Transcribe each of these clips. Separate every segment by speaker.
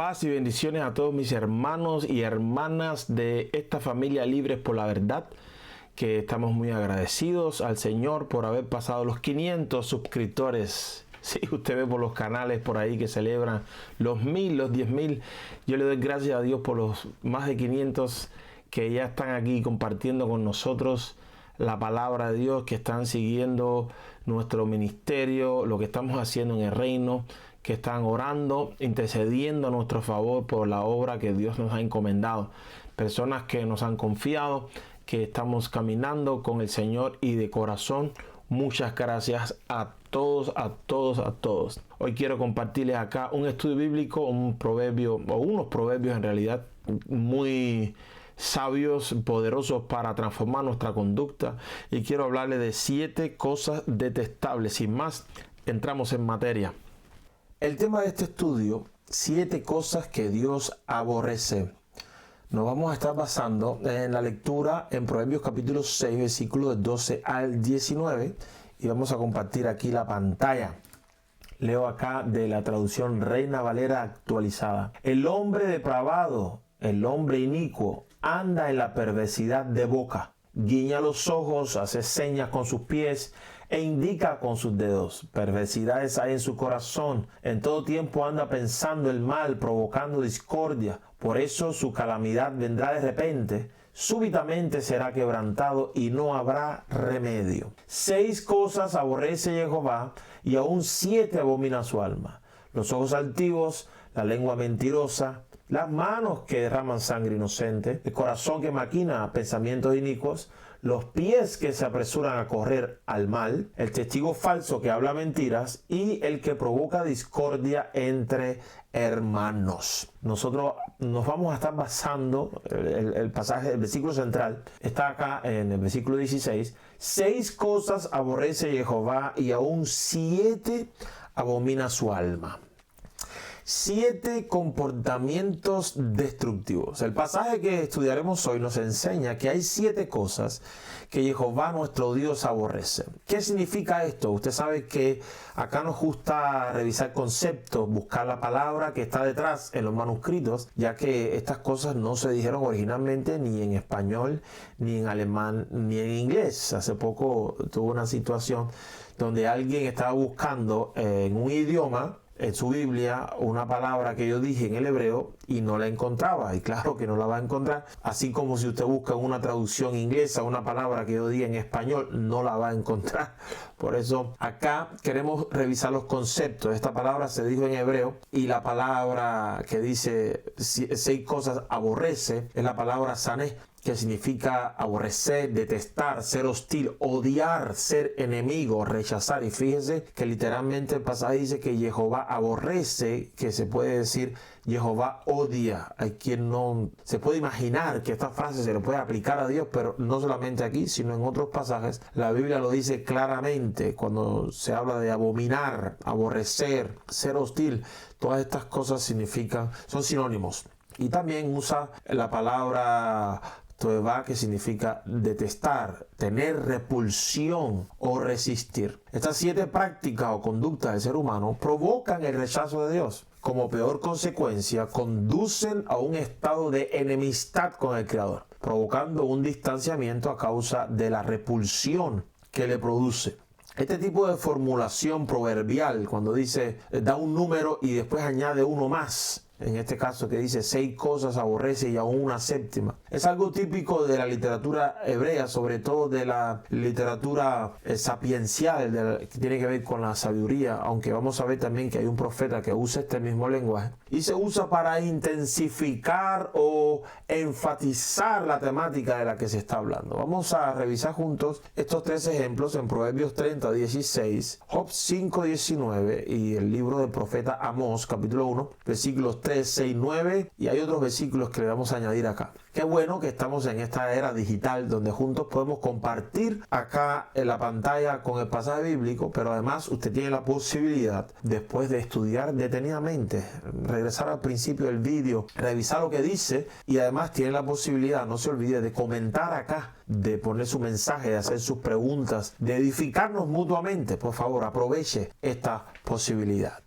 Speaker 1: Paz y bendiciones a todos mis hermanos y hermanas de esta familia Libres por la Verdad, que estamos muy agradecidos al Señor por haber pasado los 500 suscriptores. Sí, usted ve por los canales por ahí que celebran los 1000, los 10,000. Yo le doy gracias a Dios por los más de 500 que ya están aquí compartiendo con nosotros la palabra de Dios, que están siguiendo nuestro ministerio, lo que estamos haciendo en el reino, que están orando, intercediendo a nuestro favor por la obra que Dios nos ha encomendado. Personas que nos han confiado, que estamos caminando con el Señor y de corazón. Muchas gracias a todos, a todos, a todos. Hoy quiero compartirles acá un estudio bíblico, un proverbio, o unos proverbios en realidad muy sabios, poderosos para transformar nuestra conducta. Y quiero hablarles de 7 cosas detestables. Sin más, entramos en materia. El tema de este estudio, 7 cosas que Dios aborrece. Nos vamos a estar basando en la lectura en Proverbios capítulo 6, versículos del 12 al 19. Y vamos a compartir aquí la pantalla. Leo acá de la traducción Reina Valera actualizada. El hombre depravado, el hombre inicuo, anda en la perversidad de boca. Guiña los ojos, hace señas con sus pies e indica con sus dedos. Perversidades hay en su corazón. En todo tiempo anda pensando el mal, provocando discordia. Por eso su calamidad vendrá de repente. Súbitamente será quebrantado y no habrá remedio. 6 cosas aborrece Jehová y aún 7 abomina su alma. Los ojos altivos, la lengua mentirosa, las manos que derraman sangre inocente, el corazón que maquina pensamientos inicuos, los pies que se apresuran a correr al mal, el testigo falso que habla mentiras y el que provoca discordia entre hermanos. Nosotros nos vamos a estar basando, el pasaje, el versículo central, está acá en el versículo 16. 6 cosas aborrece Jehová y aún 7 abomina su alma. 7 comportamientos destructivos. El pasaje que estudiaremos hoy nos enseña que hay 7 cosas que Jehová nuestro Dios aborrece. ¿Qué significa esto? Usted sabe que acá nos gusta revisar conceptos, buscar la palabra que está detrás en los manuscritos, ya que estas cosas no se dijeron originalmente ni en español, ni en alemán, ni en inglés. Hace poco tuve una situación donde alguien estaba buscando en un idioma, en su Biblia, una palabra que yo dije en el hebreo y no la encontraba. Y claro que no la va a encontrar. Así como si usted busca en una traducción inglesa una palabra que yo diga en español, no la va a encontrar. Por eso acá queremos revisar los conceptos. Esta palabra se dijo en hebreo y la palabra que dice 6 cosas aborrece es la palabra sané, que significa aborrecer, detestar, ser hostil, odiar, ser enemigo, rechazar. Y fíjese que literalmente el pasaje dice que Jehová aborrece, que se puede decir Jehová odia. Hay quien no se puede imaginar que esta frase se le puede aplicar a Dios, pero no solamente aquí, sino en otros pasajes. La Biblia lo dice claramente cuando se habla de abominar, aborrecer, ser hostil. Todas estas cosas son sinónimos. Y también usa la palabra Toevá, que significa detestar, tener repulsión o resistir. Estas 7 prácticas o conductas del ser humano provocan el rechazo de Dios. Como peor consecuencia, conducen a un estado de enemistad con el Creador, provocando un distanciamiento a causa de la repulsión que le produce. Este tipo de formulación proverbial, cuando dice, da un número y después añade uno más, en este caso que dice 6 cosas aborrece y aún una 7ª, es algo típico de la literatura hebrea, sobre todo de la literatura sapiencial, que tiene que ver con la sabiduría, aunque vamos a ver también que hay un profeta que usa este mismo lenguaje y se usa para intensificar o enfatizar la temática de la que se está hablando. Vamos a revisar juntos estos 3 ejemplos en Proverbios 30:16, Job 5:19 y el libro del profeta Amós capítulo 1, versículos 3, 6, 9, y hay otros versículos que le vamos a añadir acá. Qué bueno que estamos en esta era digital donde juntos podemos compartir acá en la pantalla con el pasaje bíblico, pero además usted tiene la posibilidad, después de estudiar detenidamente, regresar al principio del vídeo, revisar lo que dice, y además tiene la posibilidad, no se olvide, de comentar acá, de poner su mensaje, de hacer sus preguntas, de edificarnos mutuamente. Por favor, aproveche esta posibilidad.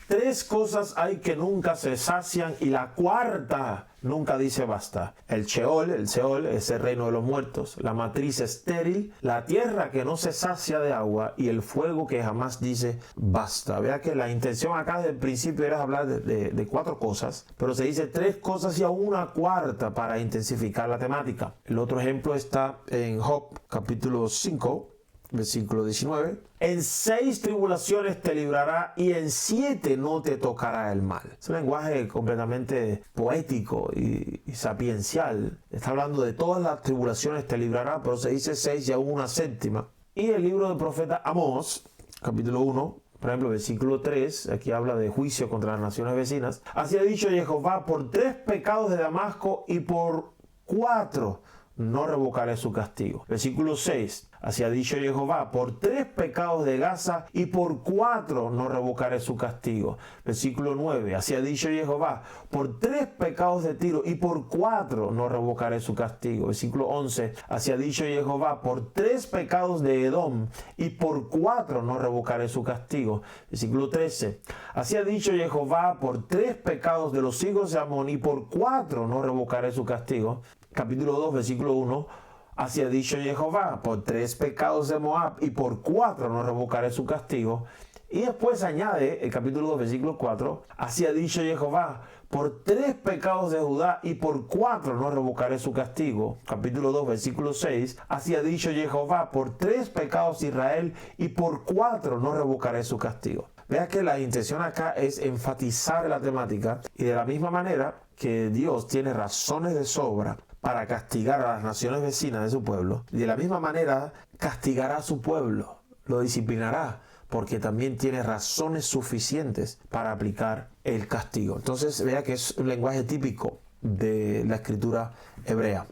Speaker 1: Tres cosas hay que nunca se sacian y la cuarta nunca dice basta. El Seol es el reino de los muertos, la matriz estéril, la tierra que no se sacia de agua y el fuego que jamás dice basta. Vea que la intención acá desde el principio era hablar de cuatro cosas, pero se dice tres cosas y aún una cuarta para intensificar la temática. El otro ejemplo está en Job capítulo 5. Versículo 19. En 6 tribulaciones te librará y en 7 no te tocará el mal. Es un lenguaje completamente poético y sapiencial. Está hablando de todas las tribulaciones te librará, pero se dice 6 y aún una séptima. Y el libro del profeta Amós, capítulo 1, por ejemplo, versículo 3, aquí habla de juicio contra las naciones vecinas. Así ha dicho Jehová, por 3 pecados de Damasco y por 4 no revocaré su castigo. Versículo 6. Así ha dicho Jehová, por 3 pecados de Gaza y por 4 no revocaré su castigo. Versículo 9. Así ha dicho Jehová, por 3 pecados de Tiro y por 4 no revocaré su castigo. Versículo 11. Así ha dicho Jehová, por 3 pecados de Edom y por 4 no revocaré su castigo. Versículo 13. Así ha dicho Jehová, por 3 pecados de los hijos de Amón y por 4 no revocaré su castigo. Capítulo 2, versículo 1. Así ha dicho Jehová, por 3 pecados de Moab y por 4 no revocaré su castigo. Y después añade el capítulo 2, versículo 4. Así ha dicho Jehová, por 3 pecados de Judá y por 4 no revocaré su castigo. Capítulo 2, versículo 6. Así ha dicho Jehová, por 3 pecados de Israel y por 4 no revocaré su castigo. Vea que la intención acá es enfatizar la temática y de la misma manera que Dios tiene razones de sobra para castigar a las naciones vecinas de su pueblo, de la misma manera castigará a su pueblo, lo disciplinará, porque también tiene razones suficientes para aplicar el castigo. Entonces vea que es un lenguaje típico de la escritura hebrea.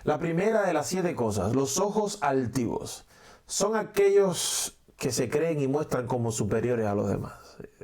Speaker 1: La primera de las 7 cosas, los ojos altivos, son aquellos que se creen y muestran como superiores a los demás,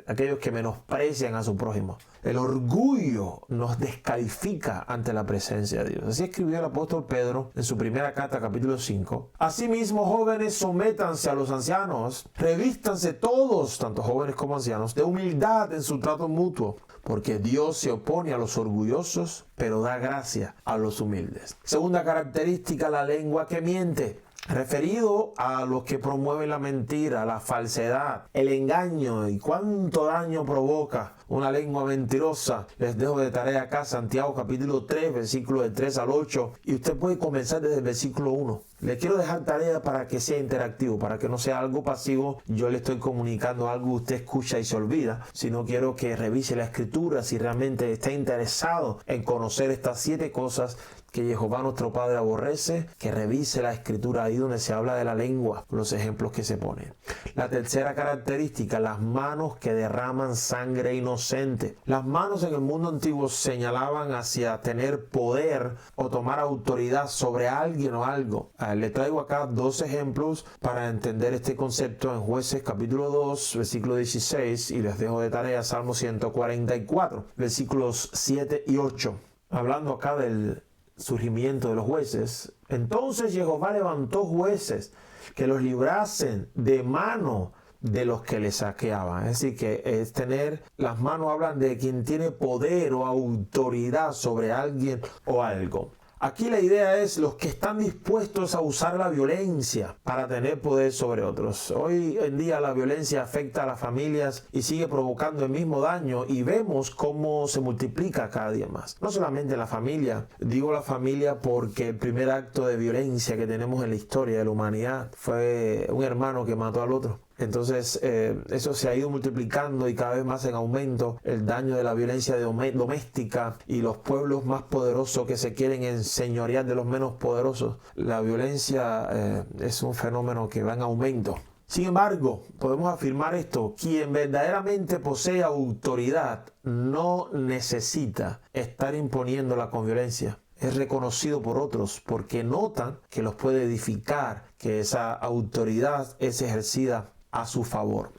Speaker 1: aquellos que menosprecian a su prójimo. El orgullo nos descalifica ante la presencia de Dios. Así escribió el apóstol Pedro en su primera carta, capítulo 5. Asimismo, jóvenes, sométanse a los ancianos, revístanse todos, tanto jóvenes como ancianos, de humildad en su trato mutuo, porque Dios se opone a los orgullosos, pero da gracia a los humildes. Segunda característica, la lengua que miente. Referido a los que promueven la mentira, la falsedad, el engaño y cuánto daño provoca una lengua mentirosa. Les dejo de tarea acá Santiago capítulo 3, versículos de 3 al 8 y usted puede comenzar desde el versículo 1. Le quiero dejar tarea para que sea interactivo, para que no sea algo pasivo. Yo le estoy comunicando algo, usted escucha y se olvida, sino quiero que revise la escritura si realmente está interesado en conocer estas 7 cosas que Jehová nuestro Padre aborrece, que revise la escritura ahí donde se habla de la lengua, los ejemplos que se ponen. La tercera característica, las manos que derraman sangre inocente. Las manos en el mundo antiguo señalaban hacia tener poder o tomar autoridad sobre alguien o algo. Le traigo acá 2 ejemplos para entender este concepto en Jueces capítulo 2, versículo 16 y les dejo de tarea Salmo 144, versículos 7 y 8. Hablando acá del surgimiento de los jueces. Entonces Jehová levantó jueces que los librasen de mano de los que les saqueaban. Es decir, que es tener, las manos hablan de quien tiene poder o autoridad sobre alguien o algo. Aquí la idea es los que están dispuestos a usar la violencia para tener poder sobre otros. Hoy en día la violencia afecta a las familias y sigue provocando el mismo daño y vemos cómo se multiplica cada día más. No solamente la familia, digo la familia porque el primer acto de violencia que tenemos en la historia de la humanidad fue un hermano que mató al otro. Entonces eso se ha ido multiplicando y cada vez más en aumento el daño de la violencia doméstica y los pueblos más poderosos que se quieren enseñorear de los menos poderosos. La violencia es un fenómeno que va en aumento. Sin embargo, podemos afirmar esto: quien verdaderamente posee autoridad no necesita estar imponiéndola con violencia. Es reconocido por otros porque notan que los puede edificar, que esa autoridad es ejercida a su favor.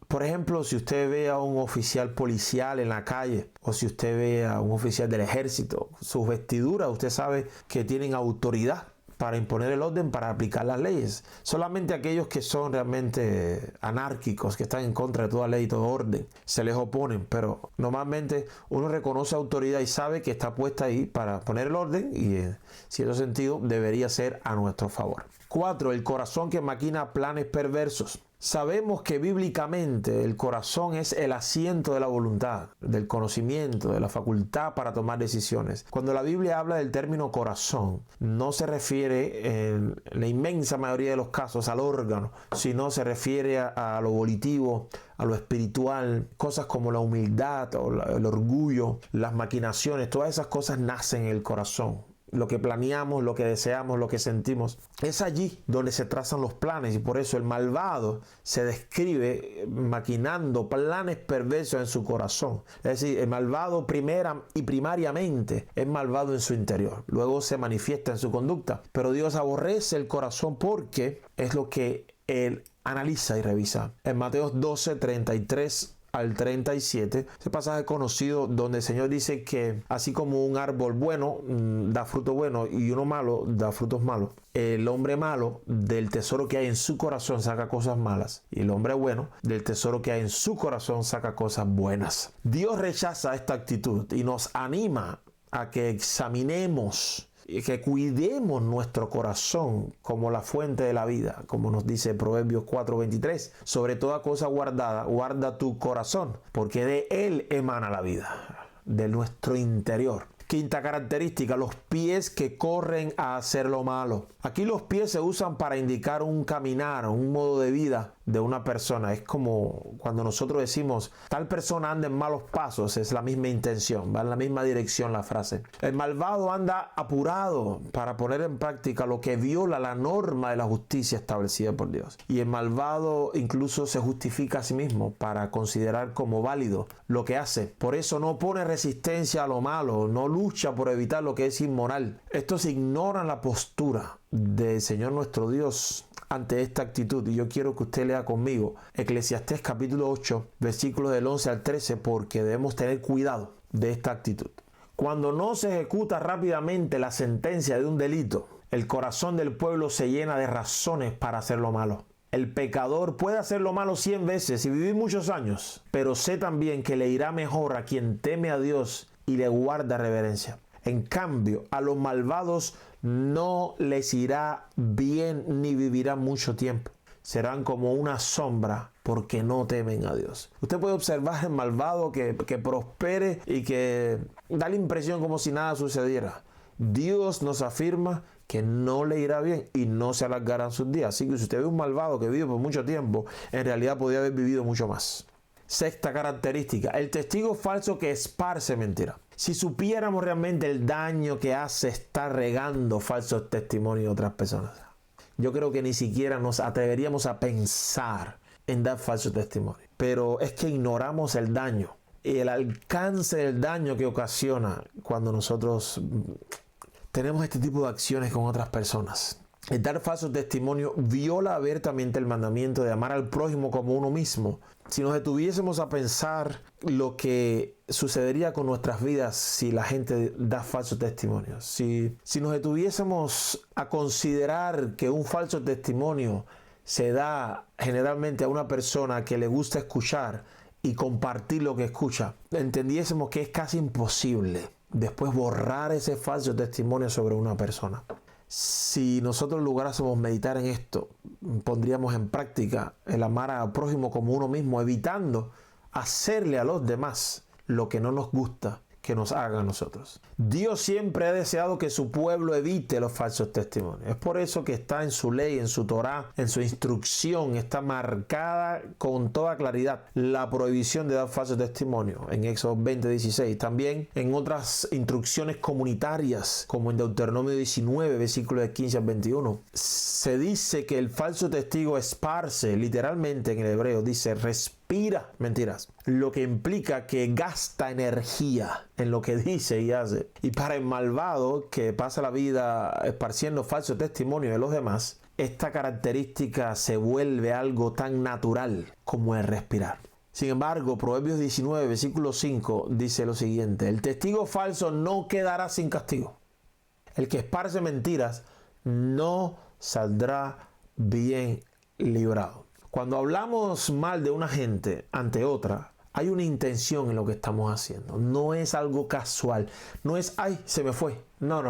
Speaker 1: Por ejemplo, si usted ve a un oficial policial en la calle o si usted ve a un oficial del ejército, sus vestiduras, usted sabe que tienen autoridad, para imponer el orden, para aplicar las leyes. Solamente aquellos que son realmente anárquicos, que están en contra de toda ley y todo orden, se les oponen. Pero normalmente uno reconoce autoridad y sabe que está puesta ahí para poner el orden y en cierto sentido debería ser a nuestro favor. 4. El corazón que maquina planes perversos. Sabemos que bíblicamente el corazón es el asiento de la voluntad, del conocimiento, de la facultad para tomar decisiones. Cuando la Biblia habla del término corazón, no se refiere en la inmensa mayoría de los casos al órgano, sino se refiere a lo volitivo, a lo espiritual, cosas como la humildad o el orgullo, las maquinaciones, todas esas cosas nacen en el corazón. Lo que planeamos, lo que deseamos, lo que sentimos. Es allí donde se trazan los planes y por eso el malvado se describe maquinando planes perversos en su corazón. Es decir, el malvado primera y primariamente es malvado en su interior. Luego se manifiesta en su conducta. Pero Dios aborrece el corazón porque es lo que Él analiza y revisa. En Mateo 12, 33 al 37, ese pasaje conocido donde el Señor dice que así como un árbol bueno da fruto bueno y uno malo da frutos malos, el hombre malo del tesoro que hay en su corazón saca cosas malas y el hombre bueno del tesoro que hay en su corazón saca cosas buenas. Dios rechaza esta actitud y nos anima a que examinemos y que cuidemos nuestro corazón como la fuente de la vida, como nos dice Proverbios 4:23. Sobre toda cosa guardada, guarda tu corazón, porque de él emana la vida, de nuestro interior. Quinta característica, los pies que corren a hacer lo malo. Aquí los pies se usan para indicar un caminar, un modo de vida de una persona. Es como cuando nosotros decimos tal persona anda en malos pasos, es la misma intención, va en la misma dirección la frase. El malvado anda apurado para poner en práctica lo que viola la norma de la justicia establecida por Dios. Y el malvado incluso se justifica a sí mismo para considerar como válido lo que hace. Por eso no pone resistencia a lo malo, no lucha por evitar lo que es inmoral. Estos ignoran la postura del Señor nuestro Dios ante esta actitud. Y yo quiero que usted lea conmigo Eclesiastés capítulo 8, versículos del 11 al 13, porque debemos tener cuidado de esta actitud. Cuando no se ejecuta rápidamente la sentencia de un delito, el corazón del pueblo se llena de razones para hacer lo malo. El pecador puede hacer lo malo 100 veces y vivir muchos años, pero sé también que le irá mejor a quien teme a Dios y le guarda reverencia. En cambio, a los malvados no les irá bien ni vivirán mucho tiempo. Serán como una sombra porque no temen a Dios. Usted puede observar el malvado que prospere y que da la impresión como si nada sucediera. Dios nos afirma que no le irá bien y no se alargarán sus días. Así que si usted ve un malvado que vive por mucho tiempo, en realidad podría haber vivido mucho más. Sexta característica, el testigo falso que esparce mentira. Si supiéramos realmente el daño que hace estar regando falsos testimonios de otras personas, yo creo que ni siquiera nos atreveríamos a pensar en dar falso testimonio. Pero es que ignoramos el daño y el alcance del daño que ocasiona cuando nosotros tenemos este tipo de acciones con otras personas. El dar falso testimonio viola abiertamente el mandamiento de amar al prójimo como uno mismo. Si nos detuviésemos a pensar lo que sucedería con nuestras vidas si la gente da falso testimonio, si nos detuviésemos a considerar que un falso testimonio se da generalmente a una persona que le gusta escuchar y compartir lo que escucha, entendiésemos que es casi imposible después borrar ese falso testimonio sobre una persona. Si nosotros lográsemos meditar en esto, pondríamos en práctica el amar al prójimo como uno mismo, evitando hacerle a los demás lo que no nos gusta que nos haga a nosotros. Dios siempre ha deseado que su pueblo evite los falsos testimonios. Es por eso que está en su ley, en su Torá, en su instrucción, está marcada con toda claridad la prohibición de dar falsos testimonios en Éxodo 20:16. También en otras instrucciones comunitarias, como en Deuteronomio 19, versículos de 15 al 21. Se dice que el falso testigo esparce, literalmente en el hebreo, dice respira mentiras, lo que implica que gasta energía en lo que dice y hace. Y para el malvado que pasa la vida esparciendo falso testimonio de los demás, esta característica se vuelve algo tan natural como el respirar. Sin embargo, Proverbios 19, versículo 5 dice lo siguiente: el testigo falso no quedará sin castigo. El que esparce mentiras no saldrá bien librado. Cuando hablamos mal de una gente ante otra, hay una intención en lo que estamos haciendo. No es algo casual. No es, ay, se me fue. No.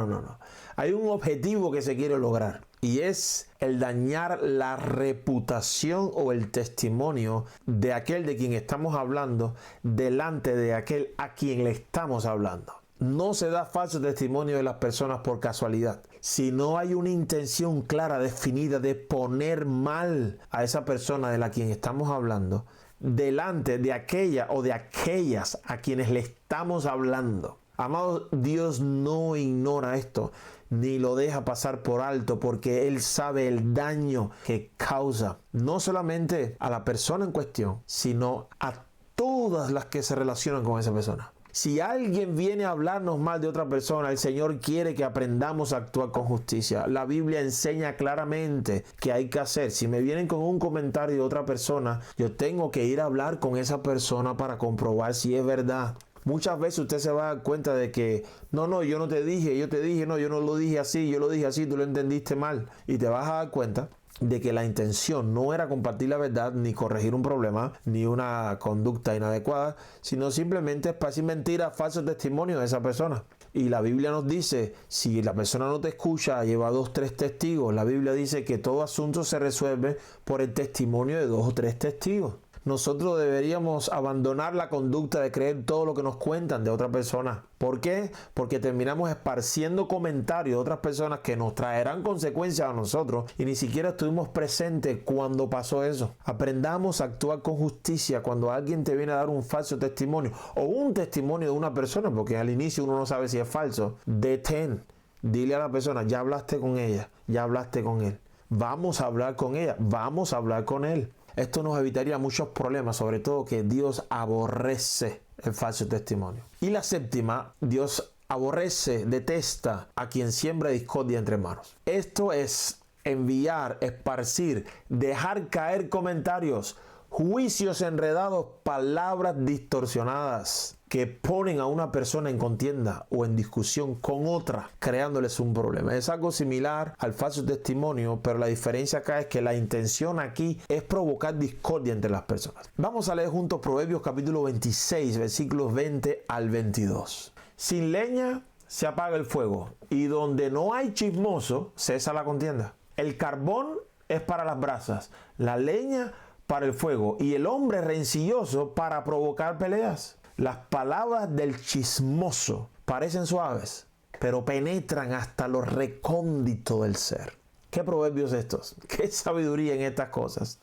Speaker 1: Hay un objetivo que se quiere lograr. Y es el dañar la reputación o el testimonio de aquel de quien estamos hablando delante de aquel a quien le estamos hablando. No se da falso testimonio de las personas por casualidad. Si no hay una intención clara, definida de poner mal a esa persona de la quien estamos hablando delante de aquella o de aquellas a quienes le estamos hablando. Amado, Dios no ignora esto ni lo deja pasar por alto, porque Él sabe el daño que causa no solamente a la persona en cuestión, sino a todas las que se relacionan con esa persona. Si alguien viene a hablarnos mal de otra persona, el Señor quiere que aprendamos a actuar con justicia. La Biblia enseña claramente que hay que hacer. Si me vienen con un comentario de otra persona, yo tengo que ir a hablar con esa persona para comprobar si es verdad. Muchas veces usted se va a dar cuenta de que no, yo no te dije, yo te dije, no, yo no lo dije así, yo lo dije así, tú lo entendiste mal. Y te vas a dar cuenta de que la intención no era compartir la verdad, ni corregir un problema, ni una conducta inadecuada, sino simplemente esparcir mentiras, falsos testimonios de esa persona. Y la Biblia nos dice, si la persona no te escucha, lleva 2 o 3 testigos. La Biblia dice que todo asunto se resuelve por el testimonio de 2 o 3 testigos. Nosotros deberíamos abandonar la conducta de creer todo lo que nos cuentan de otra persona. ¿Por qué? Porque terminamos esparciendo comentarios de otras personas que nos traerán consecuencias a nosotros y ni siquiera estuvimos presentes cuando pasó eso. Aprendamos a actuar con justicia cuando alguien te viene a dar un falso testimonio o un testimonio de una persona, porque al inicio uno no sabe si es falso. Detén, dile a la persona, ya hablaste con ella, ya hablaste con él. Vamos a hablar con ella, vamos a hablar con él. Esto nos evitaría muchos problemas, sobre todo que Dios aborrece el falso testimonio. Y la séptima, Dios aborrece, detesta a quien siembra discordia entre hermanos. Esto es enviar, esparcir, dejar caer comentarios, juicios enredados, palabras distorsionadas que ponen a una persona en contienda o en discusión con otra, creándoles un problema. Es algo similar al falso testimonio, pero la diferencia acá es que la intención aquí es provocar discordia entre las personas. Vamos a leer juntos Proverbios capítulo 26, versículos 20 al 22. Sin leña se apaga el fuego, y donde no hay chismoso, cesa la contienda. El carbón es para las brasas, la leña para el fuego, y el hombre rencilloso para provocar peleas. Las palabras del chismoso parecen suaves, pero penetran hasta lo recóndito del ser. ¿Qué proverbios estos? ¿Qué sabiduría en estas cosas?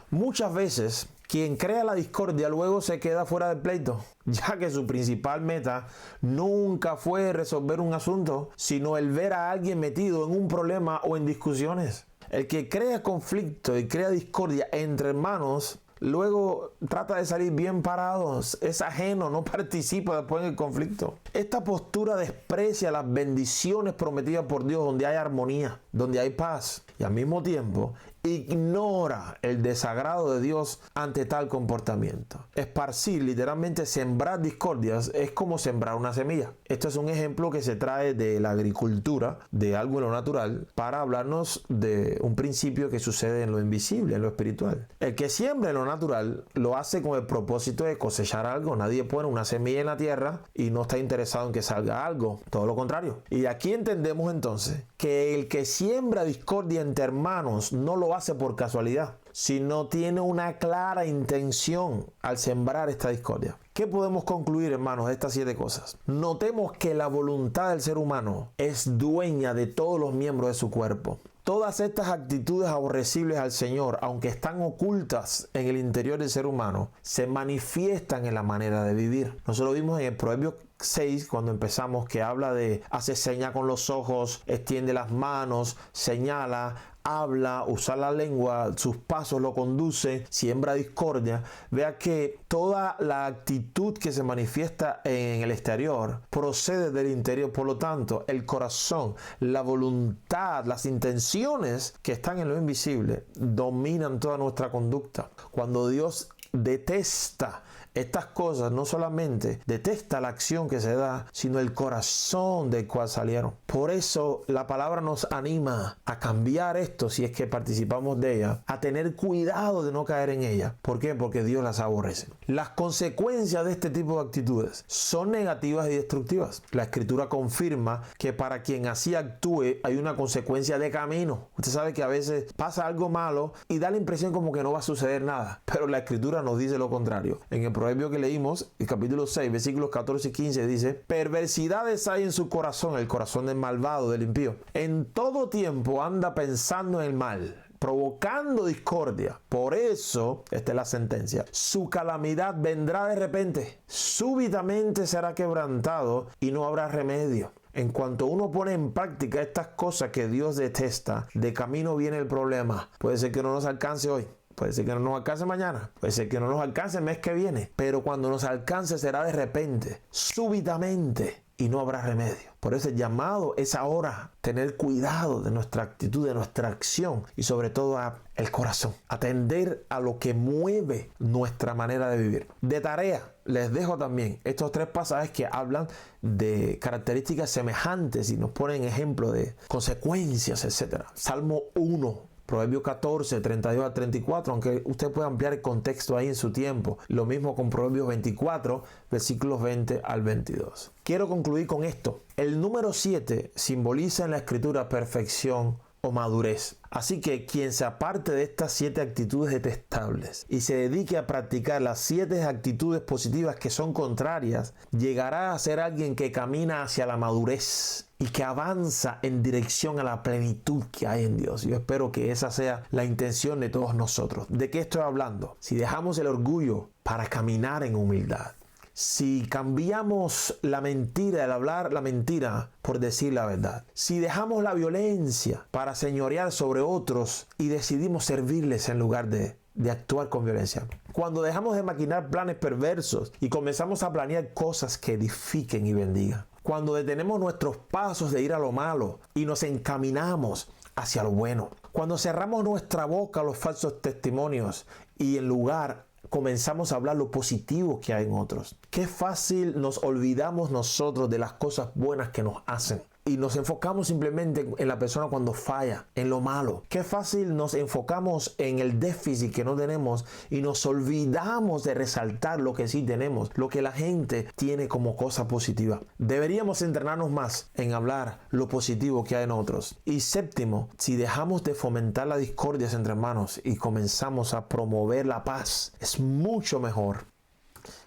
Speaker 1: Muchas veces, quien crea la discordia luego se queda fuera del pleito, ya que su principal meta nunca fue resolver un asunto, sino el ver a alguien metido en un problema o en discusiones. El que crea conflicto y crea discordia entre hermanos, luego trata de salir bien parado, es ajeno, no participa después en el conflicto. Esta postura desprecia las bendiciones prometidas por Dios, donde hay armonía, donde hay paz, y al mismo tiempo ignora el desagrado de Dios ante tal comportamiento. Esparcir, literalmente sembrar discordias, es como sembrar una semilla. Esto es un ejemplo que se trae de la agricultura, de algo en lo natural, para hablarnos de un principio que sucede en lo invisible, en lo espiritual. El que siembra en lo natural lo hace con el propósito de cosechar algo. Nadie pone una semilla en la tierra y no está interesado en que salga algo, todo lo contrario. Y aquí entendemos entonces que el que siembra discordia entre hermanos no lo hace por casualidad, sino tiene una clara intención al sembrar esta discordia. ¿Qué podemos concluir, hermanos, de estas 7 cosas? Notemos que la voluntad del ser humano es dueña de todos los miembros de su cuerpo. Todas estas actitudes aborrecibles al Señor, aunque están ocultas en el interior del ser humano, se manifiestan en la manera de vivir. Nosotros vimos en el Proverbio 6, cuando empezamos, que habla de hace seña con los ojos, extiende las manos, señala, habla, usa la lengua, sus pasos lo conduce, siembra discordia. Vea que toda la actitud que se manifiesta en el exterior procede del interior. Por lo tanto, el corazón, la voluntad, las intenciones que están en lo invisible dominan toda nuestra conducta. Cuando Dios detesta estas cosas, no solamente detesta la acción que se da, sino el corazón del cual salieron. Por eso la palabra nos anima a cambiar esto, si es que participamos de ella, a tener cuidado de no caer en ella. ¿Por qué? Porque Dios las aborrece. Las consecuencias de este tipo de actitudes son negativas y destructivas. La Escritura confirma que para quien así actúe hay una consecuencia de camino. Usted sabe que a veces pasa algo malo y da la impresión como que no va a suceder nada, pero la Escritura nos dice lo contrario. En el proverbio que leímos, el capítulo 6, versículos 14 y 15 dice: perversidades hay en su corazón, el corazón del malvado, del impío. En todo tiempo anda pensando en el mal, provocando discordia. Por eso, esta es la sentencia: su calamidad vendrá de repente, súbitamente será quebrantado y no habrá remedio. En cuanto uno pone en práctica estas cosas que Dios detesta, de camino viene el problema. Puede ser que no nos alcance hoy, puede ser que no nos alcance mañana, puede ser que no nos alcance el mes que viene, pero cuando nos alcance será de repente, súbitamente, y no habrá remedio. Por eso el llamado es ahora tener cuidado de nuestra actitud, de nuestra acción y sobre todo el corazón. Atender a lo que mueve nuestra manera de vivir. De tarea, les dejo también estos 3 pasajes que hablan de características semejantes y nos ponen ejemplo de consecuencias, etc. Salmo 1. Proverbios 14, 32 a 34, aunque usted puede ampliar el contexto ahí en su tiempo. Lo mismo con Proverbios 24, versículos 20 al 22. Quiero concluir con esto. El número 7 simboliza en la Escritura perfección o madurez. Así que quien se aparte de estas 7 actitudes detestables y se dedique a practicar las 7 actitudes positivas que son contrarias, llegará a ser alguien que camina hacia la madurez y que avanza en dirección a la plenitud que hay en Dios. Yo espero que esa sea la intención de todos nosotros. ¿De qué estoy hablando? Si dejamos el orgullo para caminar en humildad, si cambiamos la mentira, el hablar la mentira por decir la verdad, si dejamos la violencia para señorear sobre otros y decidimos servirles en lugar de actuar con violencia, cuando dejamos de maquinar planes perversos y comenzamos a planear cosas que edifiquen y bendigan, cuando detenemos nuestros pasos de ir a lo malo y nos encaminamos hacia lo bueno, cuando cerramos nuestra boca a los falsos testimonios y en lugar comenzamos a hablar lo positivo que hay en otros. Qué fácil nos olvidamos nosotros de las cosas buenas que nos hacen y nos enfocamos simplemente en la persona cuando falla, en lo malo. Qué fácil nos enfocamos en el déficit que no tenemos y nos olvidamos de resaltar lo que sí tenemos, lo que la gente tiene como cosa positiva. Deberíamos entrenarnos más en hablar lo positivo que hay en otros. Y séptimo, si dejamos de fomentar las discordias entre hermanos y comenzamos a promover la paz, es mucho mejor.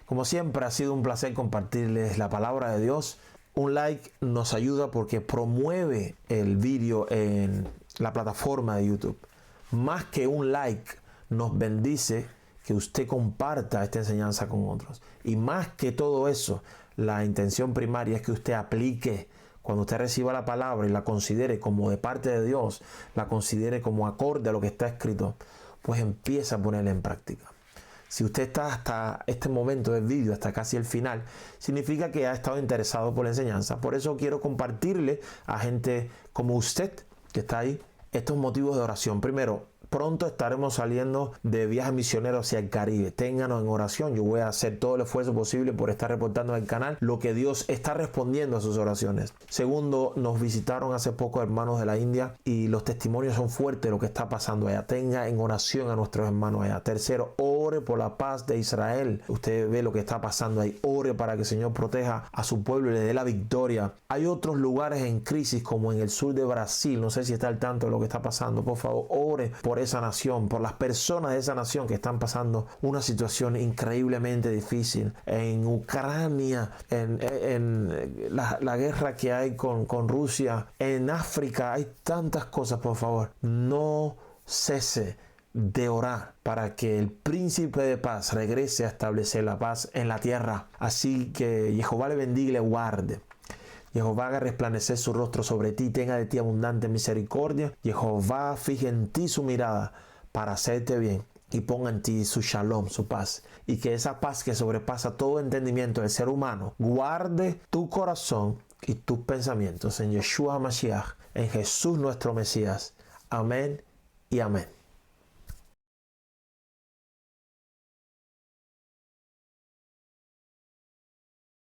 Speaker 1: Como siempre, ha sido un placer compartirles la palabra de Dios. Un like nos ayuda porque promueve el vídeo en la plataforma de YouTube. Más que un like, nos bendice que usted comparta esta enseñanza con otros. Y más que todo eso, la intención primaria es que usted aplique, cuando usted reciba la palabra y la considere como de parte de Dios, la considere como acorde a lo que está escrito, pues empieza a ponerla en práctica. Si usted está hasta este momento del vídeo, hasta casi el final, significa que ha estado interesado por la enseñanza. Por eso quiero compartirle a gente como usted que está ahí estos motivos de oración. Primero, pronto estaremos saliendo de viaje misionero hacia el Caribe. Ténganos en oración. Yo voy a hacer todo el esfuerzo posible por estar reportando en el canal lo que Dios está respondiendo a sus oraciones. Segundo, nos visitaron hace poco hermanos de la India y los testimonios son fuertes de lo que está pasando allá. Tenga en oración a nuestros hermanos allá. Tercero, ore por la paz de Israel. Usted ve lo que está pasando ahí. Ore para que el Señor proteja a su pueblo y le dé la victoria. Hay otros lugares en crisis como en el sur de Brasil. No sé si está al tanto de lo que está pasando. Por favor, ore por esa nación, por las personas de esa nación que están pasando una situación increíblemente difícil. En Ucrania, en la guerra que hay con Rusia, en África, hay tantas cosas. Por favor, no cese de orar para que el príncipe de paz regrese a establecer la paz en la tierra. Así que Jehová le bendiga y le guarde. Jehová haga resplandecer su rostro sobre ti, tenga de ti abundante misericordia. Jehová fije en ti su mirada para hacerte bien y ponga en ti su shalom, su paz. Y que esa paz que sobrepasa todo entendimiento del ser humano guarde tu corazón y tus pensamientos en Yeshua Mashiach, en Jesús nuestro Mesías. Amén y amén.